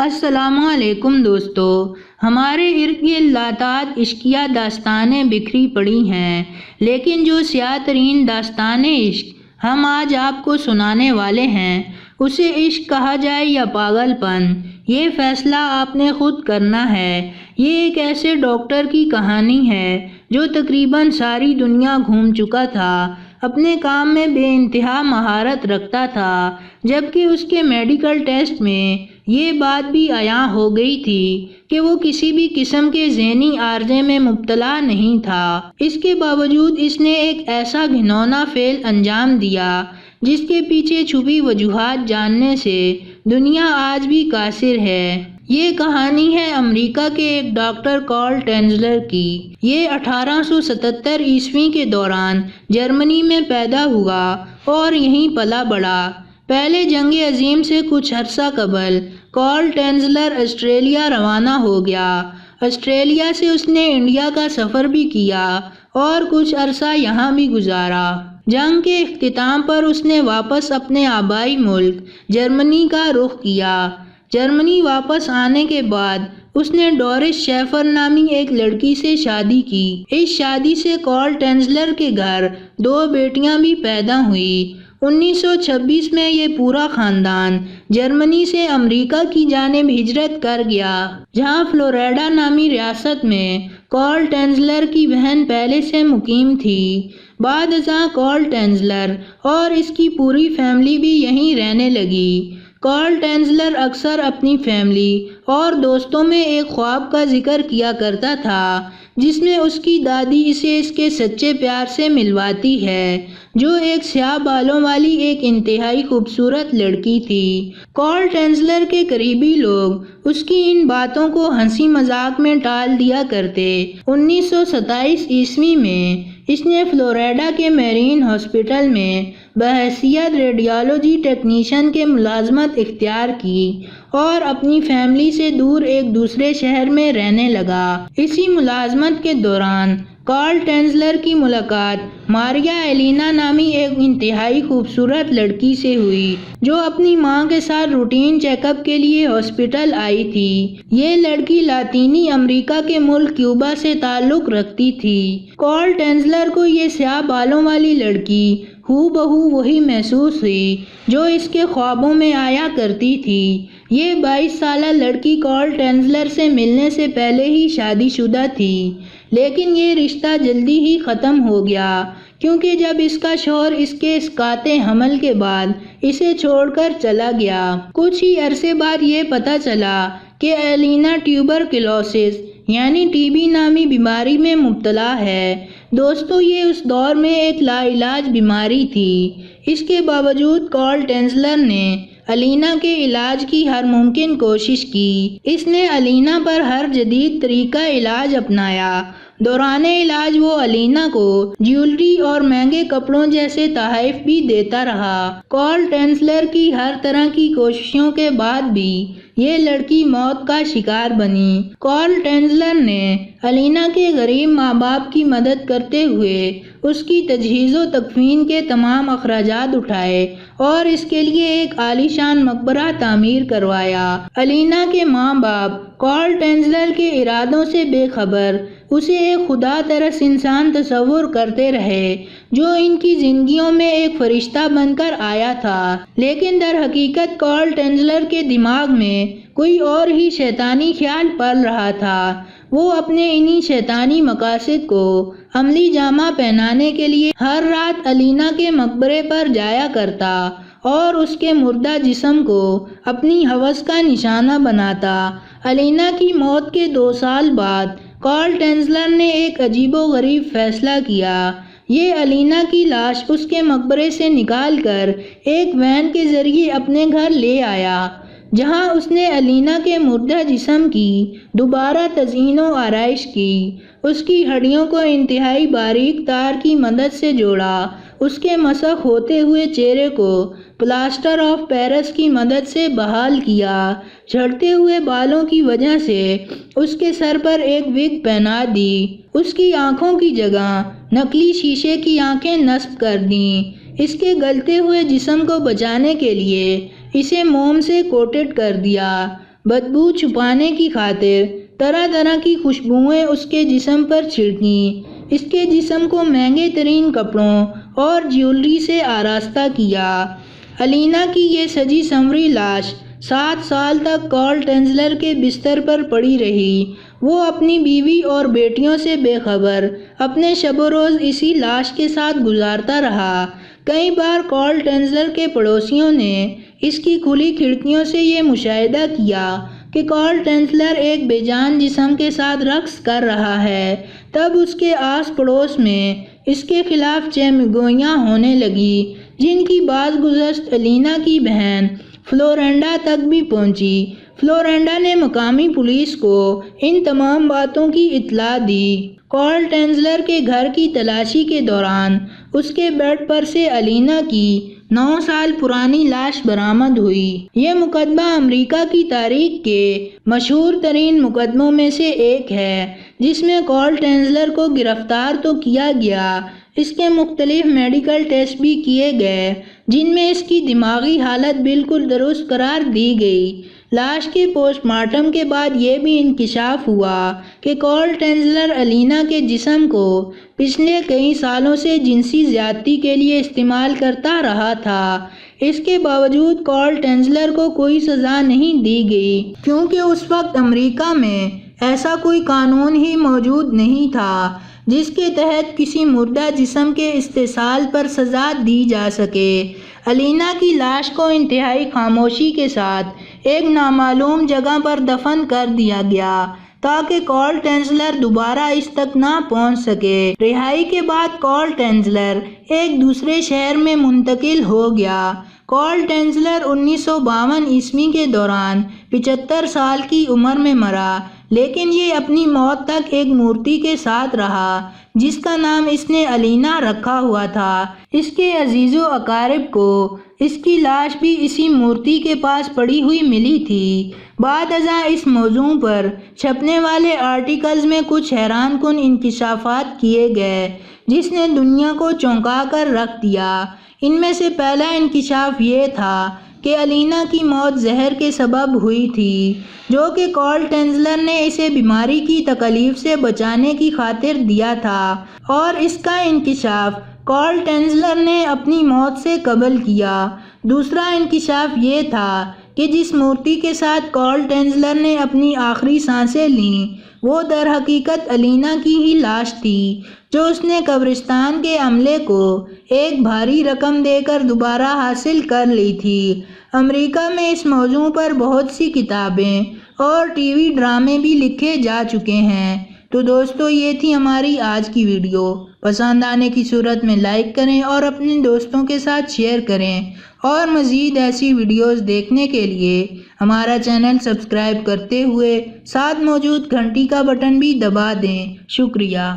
السلام علیکم دوستو، ہمارے ارد گرد لاتعداد عشقیہ داستانیں بکھری پڑی ہیں، لیکن جو سیاہ ترین داستان عشق ہم آج آپ کو سنانے والے ہیں، اسے عشق کہا جائے یا پاگل پن، یہ فیصلہ آپ نے خود کرنا ہے۔ یہ ایک ایسے ڈاکٹر کی کہانی ہے جو تقریباً ساری دنیا گھوم چکا تھا، اپنے کام میں بے انتہا مہارت رکھتا تھا، جبکہ اس کے میڈیکل ٹیسٹ میں یہ بات بھی عیاں ہو گئی تھی کہ وہ کسی بھی قسم کے ذہنی عارضے میں مبتلا نہیں تھا۔ اس کے باوجود اس نے ایک ایسا گھناؤنا فعل انجام دیا جس کے پیچھے چھپی وجوہات جاننے سے دنیا آج بھی قاصر ہے۔ یہ کہانی ہے امریکہ کے ایک ڈاکٹر کارل ٹینزلر کی۔ یہ 1877 عیسوی کے دوران جرمنی میں پیدا ہوا اور یہیں پلا بڑھا۔ پہلے جنگ عظیم سے کچھ عرصہ قبل کارل ٹینزلر آسٹریلیا روانہ ہو گیا۔ آسٹریلیا سے اس نے انڈیا کا سفر بھی کیا اور کچھ عرصہ یہاں بھی گزارا۔ جنگ کے اختتام پر اس نے واپس اپنے آبائی ملک جرمنی کا رخ کیا۔ جرمنی واپس آنے کے بعد اس نے ڈورس شیفر نامی ایک لڑکی سے شادی کی۔ اس شادی سے کارل ٹینزلر کے گھر 2 بیٹیاں بھی پیدا ہوئیں۔ 1926 میں یہ پورا خاندان جرمنی سے امریکہ کی جانب ہجرت کر گیا، جہاں فلوریڈا نامی ریاست میں کارل ٹینزلر کی بہن پہلے سے مقیم تھی۔ بعد ازاں کارل ٹینزلر اور اس کی پوری فیملی بھی یہیں رہنے لگی۔ کارل ٹینزلر اکثر اپنی فیملی اور دوستوں میں ایک خواب کا ذکر کیا کرتا تھا جس میں اس کی دادی اسے اس کے سچے پیار سے ملواتی ہے، جو ایک سیاہ بالوں والی ایک انتہائی خوبصورت لڑکی تھی۔ کارل ٹینزلر کے قریبی لوگ اس کی ان باتوں کو ہنسی مذاق میں ٹال دیا کرتے۔ 1927 عیسوی میں اس نے فلوریڈا کے میرین ہاسپٹل میں بحیثیت ریڈیالوجی ٹیکنیشین کے ملازمت اختیار کی اور اپنی فیملی سے دور ایک دوسرے شہر میں رہنے لگا۔ اسی ملازمت کے دوران کارل ٹینزلر کی ملاقات ماریا ایلینا نامی ایک انتہائی خوبصورت لڑکی سے ہوئی، جو اپنی ماں کے ساتھ روٹین چیک اپ کے لیے ہاسپٹل آئی تھی۔ یہ لڑکی لاطینی امریکہ کے ملک کیوبا سے تعلق رکھتی تھی۔ کارل ٹینزلر کو یہ سیاہ بالوں والی لڑکی ہو بہو وہی محسوس ہوئی جو اس کے خوابوں میں آیا کرتی تھی۔ یہ 22 سالہ لڑکی کارل ٹینزلر سے ملنے سے پہلے ہی شادی شدہ تھی، لیکن یہ رشتہ جلدی ہی ختم ہو گیا کیونکہ جب اس کا شوہر اس کے اسقاط حمل کے بعد اسے چھوڑ کر چلا گیا۔ کچھ ہی عرصے بعد یہ پتہ چلا کہ ایلینا ٹیوبرکلوسس یعنی ٹی بی نامی بیماری میں مبتلا ہے۔ دوستو، یہ اس دور میں ایک لا علاج بیماری تھی۔ اس کے باوجود کارل ٹینزلر نے ایلینا کے علاج کی ہر ممکن کوشش کی۔ اس نے ایلینا پر ہر جدید طریقہ علاج اپنایا۔ دوران علاج وہ ایلینا کو جیولری اور مہنگے کپڑوں جیسے تحائف بھی دیتا رہا۔ کارل ٹینزلر کی ہر طرح کی کوششوں کے بعد بھی یہ لڑکی موت کا شکار بنی۔ کارل ٹینزلر نے ایلینا کے غریب ماں باپ کی مدد کرتے ہوئے اس کی تجہیز و تکفین کے تمام اخراجات اٹھائے اور اس کے لیے ایک عالیشان مقبرہ تعمیر کروایا۔ ایلینا کے ماں باپ کارل ٹینزلر کے ارادوں سے بے خبر اسے ایک خدا ترس انسان تصور کرتے رہے جو ان کی زندگیوں میں ایک فرشتہ بن کر آیا تھا، لیکن در حقیقت کارل ٹینزلر کے دماغ میں کوئی اور ہی شیطانی خیال پل رہا تھا۔ وہ اپنے انہی شیطانی مقاصد کو عملی جامہ پہنانے کے لیے ہر رات ایلینا کے مقبرے پر جایا کرتا اور اس کے مردہ جسم کو اپنی ہوس کا نشانہ بناتا۔ ایلینا کی موت کے 2 سال بعد کارل ٹینزلر نے ایک عجیب و غریب فیصلہ کیا۔ یہ ایلینا کی لاش اس کے مقبرے سے نکال کر ایک وین کے ذریعے اپنے گھر لے آیا، جہاں اس نے ایلینا کے مردہ جسم کی دوبارہ تزئین و آرائش کی۔ اس کی ہڈیوں کو انتہائی باریک تار کی مدد سے جوڑا، اس کے مسخ ہوتے ہوئے چہرے کو پلاسٹر آف پیرس کی مدد سے بحال کیا، جھڑتے ہوئے بالوں کی وجہ سے اس کے سر پر ایک وگ پہنا دی، اس کی آنکھوں کی جگہ نقلی شیشے کی آنکھیں نصب کر دیں، اس کے گلتے ہوئے جسم کو بچانے کے لیے اسے موم سے کوٹڈ کر دیا۔ بدبو چھپانے کی خاطر طرح طرح کی خوشبوئیں اس کے جسم پر چھڑکیں، اس کے جسم کو مہنگے ترین کپڑوں اور جیولری سے آراستہ کیا۔ الینا کی یہ سجی سنوری لاش 7 سال تک کارل ٹینزلر کے بستر پر پڑی رہی۔ وہ اپنی بیوی اور بیٹیوں سے بے خبر اپنے شب و روز اسی لاش کے ساتھ گزارتا رہا۔ کئی بار کارل ٹینزلر کے پڑوسیوں نے اس کی کھلی کھڑکیوں سے یہ مشاہدہ کیا کہ کارل ٹینزلر ایک بے جان جسم کے ساتھ رقص کر رہا ہے۔ تب اس کے آس پڑوس میں اس کے خلاف چہمگوئیاں ہونے لگی، جن کی باز گزشت الینا کی بہن فلورینڈا تک بھی پہنچی۔ فلورینڈا نے مقامی پولیس کو ان تمام باتوں کی اطلاع دی۔ کارل ٹینزلر کے گھر کی تلاشی کے دوران اس کے بیڈ پر سے الینا کی 9 سال پرانی لاش برآمد ہوئی۔ یہ مقدمہ امریکہ کی تاریخ کے مشہور ترین مقدموں میں سے ایک ہے، جس میں کارل ٹینزلر کو گرفتار تو کیا گیا، اس کے مختلف میڈیکل ٹیسٹ بھی کیے گئے، جن میں اس کی دماغی حالت بالکل درست قرار دی گئی۔ لاش کے پوسٹ مارٹم کے بعد یہ بھی انکشاف ہوا کہ کارل ٹینزلر الینا کے جسم کو پچھلے کئی سالوں سے جنسی زیادتی کے لیے استعمال کرتا رہا تھا۔ اس کے باوجود کارل ٹینزلر کو کوئی سزا نہیں دی گئی، کیونکہ اس وقت امریکہ میں ایسا کوئی قانون ہی موجود نہیں تھا جس کے تحت کسی مردہ جسم کے استحصال پر سزا دی جا سکے۔ الینا کی لاش کو انتہائی خاموشی کے ساتھ ایک نامعلوم جگہ پر دفن کر دیا گیا تاکہ کارل ٹینزلر دوبارہ اس تک نہ پہنچ سکے۔ رہائی کے بعد کارل ٹینزلر ایک دوسرے شہر میں منتقل ہو گیا۔ کارل ٹینزلر 1952 عیسوی کے دوران 75 سال کی عمر میں مرا، لیکن یہ اپنی موت تک ایک مورتی کے ساتھ رہا جس کا نام اس نے الینا رکھا ہوا تھا۔ اس کے عزیز و اقارب کو اس کی لاش بھی اسی مورتی کے پاس پڑی ہوئی ملی تھی۔ بعد ازاں اس موضوع پر چھپنے والے آرٹیکلز میں کچھ حیران کن انکشافات کیے گئے جس نے دنیا کو چونکا کر رکھ دیا۔ ان میں سے پہلا انکشاف یہ تھا کہ الینا کی موت زہر کے سبب ہوئی تھی، جو کہ کارل ٹینزلر نے اسے بیماری کی تکلیف سے بچانے کی خاطر دیا تھا، اور اس کا انکشاف کارل ٹینزلر نے اپنی موت سے قبل کیا۔ دوسرا انکشاف یہ تھا کہ جس مورتی کے ساتھ کارل ٹینزلر نے اپنی آخری سانسیں لیں، وہ در حقیقت الینا کی ہی لاش تھی، جو اس نے قبرستان کے عملے کو ایک بھاری رقم دے کر دوبارہ حاصل کر لی تھی۔ امریکہ میں اس موضوع پر بہت سی کتابیں اور ٹی وی ڈرامے بھی لکھے جا چکے ہیں۔ تو دوستو، یہ تھی ہماری آج کی ویڈیو۔ پسند آنے کی صورت میں لائک کریں اور اپنے دوستوں کے ساتھ شیئر کریں، اور مزید ایسی ویڈیوز دیکھنے کے لیے ہمارا چینل سبسکرائب کرتے ہوئے ساتھ موجود گھنٹی کا بٹن بھی دبا دیں۔ شکریہ۔